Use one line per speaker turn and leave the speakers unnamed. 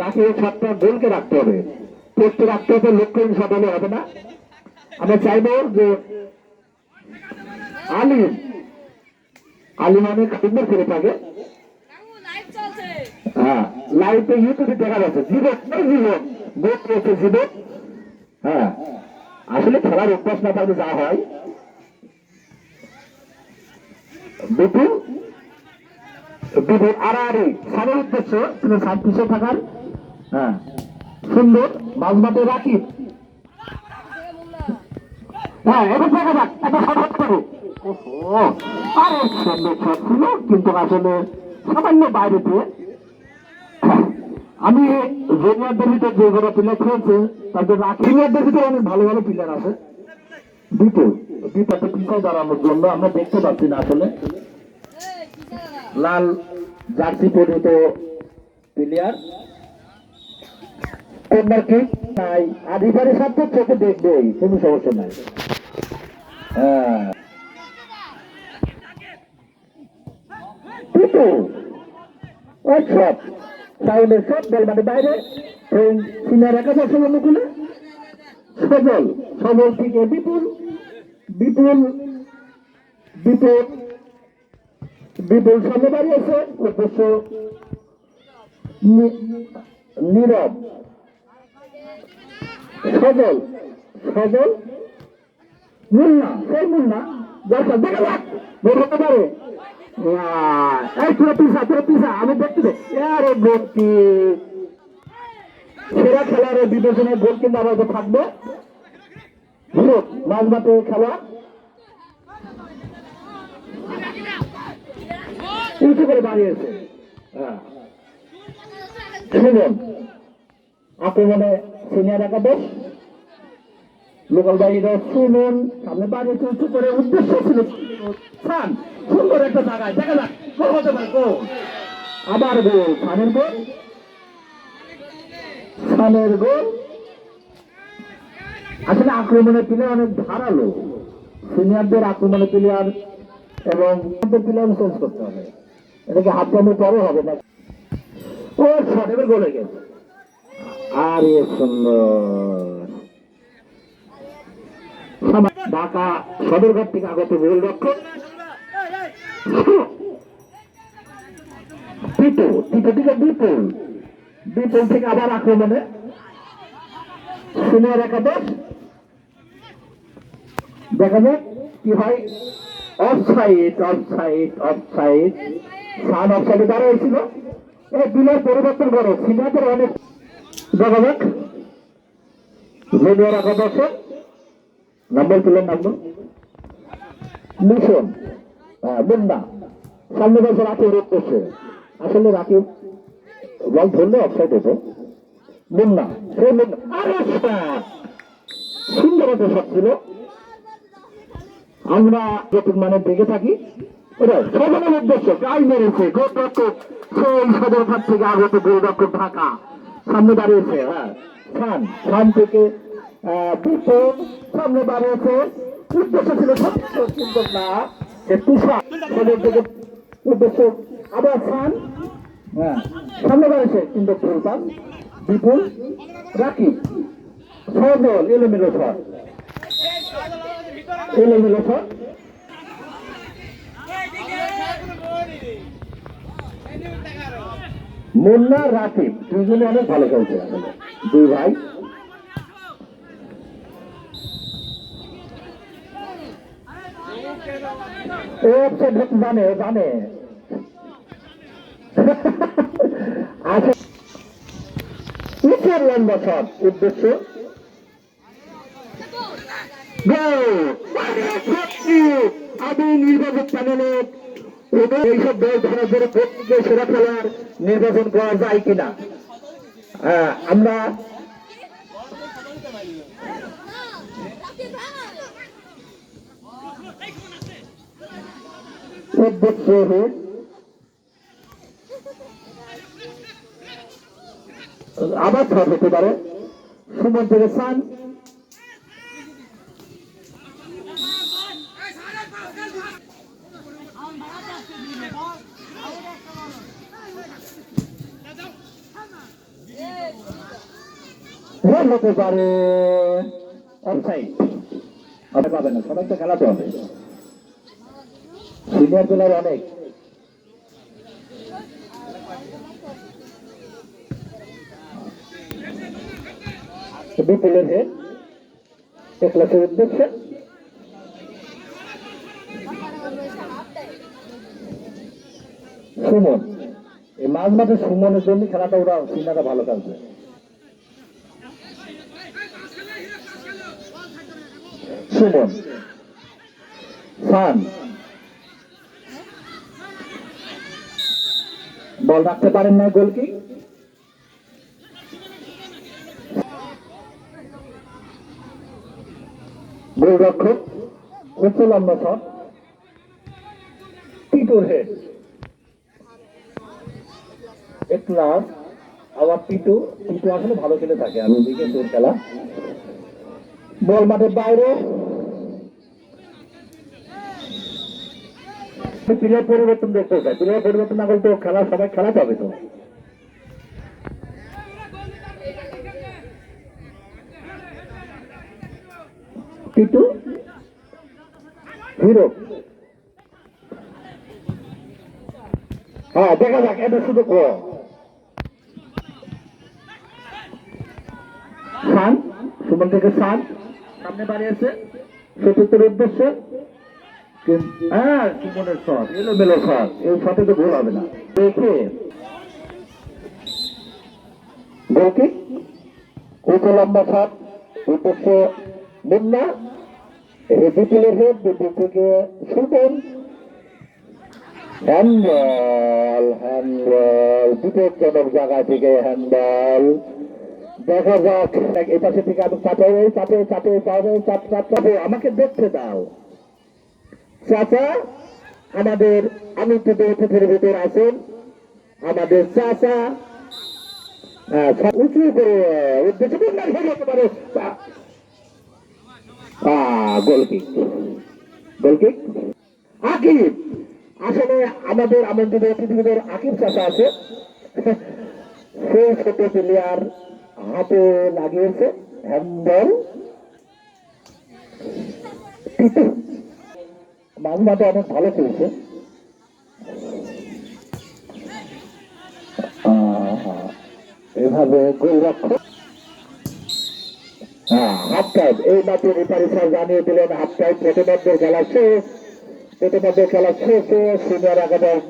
রাখি শটটা গোলকে রাখতে হবে, পোস্টে রাখতে হবে, লক্ষ্যহীন শট হলে হবে না। আমরা চাইবো যে আলিম আলিম অনেক সুন্দর করে থাকে। হ্যাঁ, লাইভে ইউটিউবে দেখা যাচ্ছে জীবন জীবন গোট রয়েছে জীবন। হ্যাঁ, আসলে খেলার অভ্যাস না থাকলে যা হয়। বিপুল বিপুল আড়াআড়ি সারের উদ্দেশ্য তিনি সাত পিছিয়ে থাকার। হ্যাঁ, সুন্দর মাঝমাঠে রাখি। হ্যাঁ, এবার দেখা যাক একটা শট হতে পারে। আরে সুন্দর শট ছিল, কিন্তু আসলে সামান্য বাইরে দিয়ে। আমি জুনিয়রদের ভিতরে যে কোনো প্লেয়ার খেলছে তাদের সিনিয়রদের ভিতরে অনেক ভালো ভালো প্লেয়ার আছে। বিপদে পিছায় দাঁড়ানোর জন্য আমরা দেখতে পাচ্ছি না আসলে লাল জার্সি পরিহিত প্লেয়ার কর্নার কিক তাই আধিকারিক সাথে চোখে দেখবেই, কোনো সমস্যা নাই। হ্যাঁ, সাউন্ডের সব বল মানে বাইরে সিনিয়র একাদশের অনুকূলে সজল সজল থেকে বিপুল বিপুল বিপুল বিপুল সামনে দাঁড়িয়েছে, উদ্দেশ্য নীরব সজল সজল মুন্না সেই মুন্না দরকার দেখা যাক গোল হতে পারে। আমি দেখতে সেরা খেলার বিবেচনায় গোল কিন্তু আবার থাকবে। মাঝমাঠে খেলা উঁচু করে দাঁড়িয়েছে। শুনুন, আক্রমণে সিনিয়র একাদশ লোকাল বাহিনীরা শুনুন সামনে বাড়িয়েছে উঁচু করে, উদ্দেশ্য ছিল খান সুন্দর একটা জায়গায় দেখা যাক গোল হতে পারে। গোল আবার গোল, খানের গোল, খানের গোল। আসলে আক্রমণের প্লেয়ার অনেক ধারালো, সিনিয়রদের আক্রমণের প্লেয়ার এবং প্লেয়ার চেঞ্জ করতে হবে, এটাকে হাত পাম্পের পরে হবে না। ও শট এবার গোল হয়ে গেছে। আর সুন্দর ঢাকা সদরঘাট থেকে আগত গোলরক্ষক বিপুল বিপুল থেকে আবার আক্রমণে সিনিয়র একাদশ। দেখা যাক কি হয়। অফসাইড অফসাইড অফসাইড, সান অফসাইডে দাঁড়িয়েছিল। এই দিনের পরিবর্তন করো সিনিয়রদের অনেক। দেখা যাক জুনিয়র একাদশে নম্বর তুলে নামলো মিশন মুন্না সামনে বলছে রাকিব রোধ করছে। আসলে রাকিব বল ধরলে অফসাইড হতো। মুন্না সেই মুন্না আরে সুন্দর একটা শট ছিল। আমরা যতটুক মানে দেখে থাকি এটা সদনের উদ্দেশ্য গাই মেরেছে গোলরক্ষক, সেই সদরঘাট থেকে আগত গোলরক্ষক ঢাকা সামনে দাঁড়িয়েছে। হ্যাঁ, খান খান থেকে বিপুল সামনে দাঁড়িয়েছে, উদ্দেশ্য ছিল কিন্তু না তুষার সদর থেকে উদ্দেশ্য আবার খান। হ্যাঁ, সামনে দাঁড়িয়েছে কিন্তু ফুলপান বিপুল রাকিব সজল এলোমেলো শট এলোমেলো শট। মুন্না রাকিব দুজনে অনেক ভালো খেলছে দুই ভাই। ও জানে জানে আচ্ছা উচ্চের লম্বা শট উদ্দেশ্য আমি নির্বাচক প্যানেলে এইসব দল ধরার জন্য প্রত্যেকে সেরা খেলার নির্বাচন করা যায় কিনা। আমরা আবার শট হতে পারে। সুমন থেকে সান গোল হতে পারে, অফসাইড। আপনি পাবেন না, সবাই তো খেলাতে হবে, সিনিয়র প্লেয়ার অনেক। বিপুলের হেড একলাসের উদ্দেশ্যে, সুমন, এই মাঝ মাঠে সুমনের জন্য খেলাটা ওরা সিনারা ভালো খেলছে। সুমন, সান বল রাখতে পারেন না, গোল কি গোলরক্ষক উচ্চ লম্বা শট, টিটোর হেড একলাস, আবার টিটু টিটু আসলে ভালো খেলে থাকে, আমি দেখেছি ওর খেলা। বল মাঠের বাইরে, প্লেয়ার পরিবর্তন দেখতে চাই, প্লেয়ার পরিবর্তন না করলে তো খেলা সবাই খেলাতে হবে তো। টিটু হিরো, হ্যাঁ দেখা যাক, এটা শুধু সান, সুমন থেকে সান সামনে বাড়িয়েছে চতুর্থের উদ্দেশ্যে, হ্যাঁ সুমনের শট, এলোমেলো শট, এই শটে তো গোল হবে না। দেখে গোলকিক উচ্চ লম্বা শট, উদ্দেশ্যে মুন্না, বিপুলের হেড, বিপুল থেকে সুমন, হ্যান্ডবল, হ্যান্ডবল, বিপজ্জনক জায়গা থেকে হ্যান্ডবল। দেখা যাক, এই পাশে থেকে আমি চাপে চাপে চাপে চাপে চাপ চাপ চাপে, আমাকে দেখতে দাও চাচা, আমাদের আমি তো দেশের ভিতর আছেন আমাদের চাচা, উঁচু করে উদ্দেশ্য হতে পারে, গোলকিক, গোলকিক আকিব, আসলে আমাদের আমন্ত্রিত অতিথিদের আকিব চাচা আছে, সেই ছোট প্লেয়ার হাতে লাগিয়েছে হ্যান্ডবল। মাঝ মাঠে অনেক ভালো খেলছে, এভাবে গোলরক্ষক, হাফ টাইম, এই মাঠে রেফারি স্যার জানিয়ে দিলেন হাফ টাইম, প্রথমার্ধের খেলা শেষ, প্রথমার্ধের খেলা শেষে সিনিয়র একাদশ